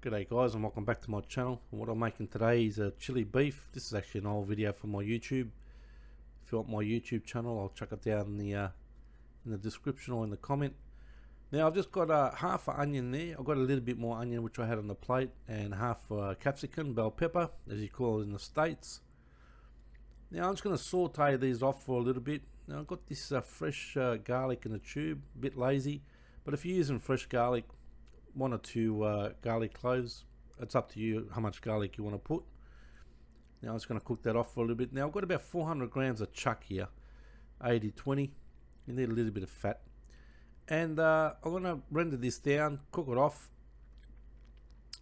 G'day guys, and welcome back to my channel. And what I'm making today is a chili beef. This is actually an old video from my YouTube. If you want my YouTube channel, I'll chuck it down in the description or in the comment. Now I've just got half an onion there. I've got a little bit more onion which I had on the plate, and half capsicum, bell pepper as you call it in the States. Now I'm just going to saute these off for a little bit. Now I've got this fresh garlic in a tube, a bit lazy, but if you're using fresh garlic, one or two garlic cloves, it's up to you how much garlic you want to put. Now I'm just going to cook that off for a little bit. Now I've got about 400 grams of chuck here, 80-20. You need a little bit of fat, and I'm going to render this down, cook it off.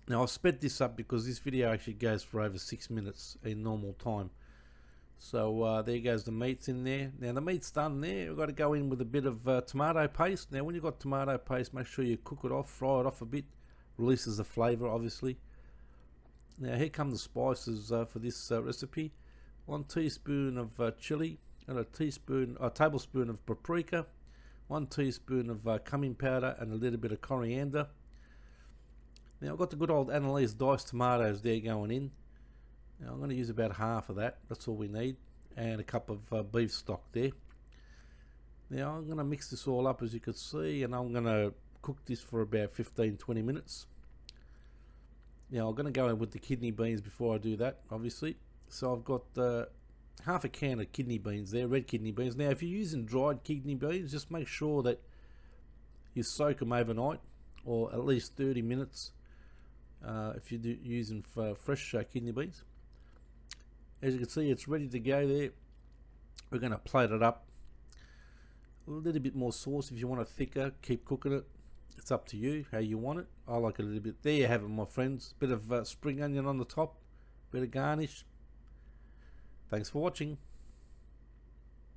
Now I've sped this up because this video actually goes for over 6 minutes in normal time. So there goes the meats in there. Now the meat's done there. We've got to go in with a bit of tomato paste. Now when you've got tomato paste, make sure you cook it off, fry it off a bit. Releases the flavour obviously. Now here come the spices for this recipe. 1 teaspoon of chilli, and a tablespoon of paprika, 1 teaspoon of cumin powder, and a little bit of coriander. Now I've got the good old Annalise diced tomatoes there going in. Now I'm going to use about half of that, that's all we need, and a cup of beef stock there. Now I'm going to mix this all up as you can see, and I'm going to cook this for about 15-20 minutes. Now I'm going to go in with the kidney beans before I do that, obviously. So I've got half a can of kidney beans there, red kidney beans. Now if you're using dried kidney beans, just make sure that you soak them overnight, or at least 30 minutes if you're using fresh kidney beans. As you can see, it's ready to go there. We're going to plate it up. A little bit more sauce if you want it thicker. Keep cooking it. It's up to you how you want it. I like it a little bit. There you have it, my friends. Bit of spring onion on the top. Bit of garnish. Thanks for watching.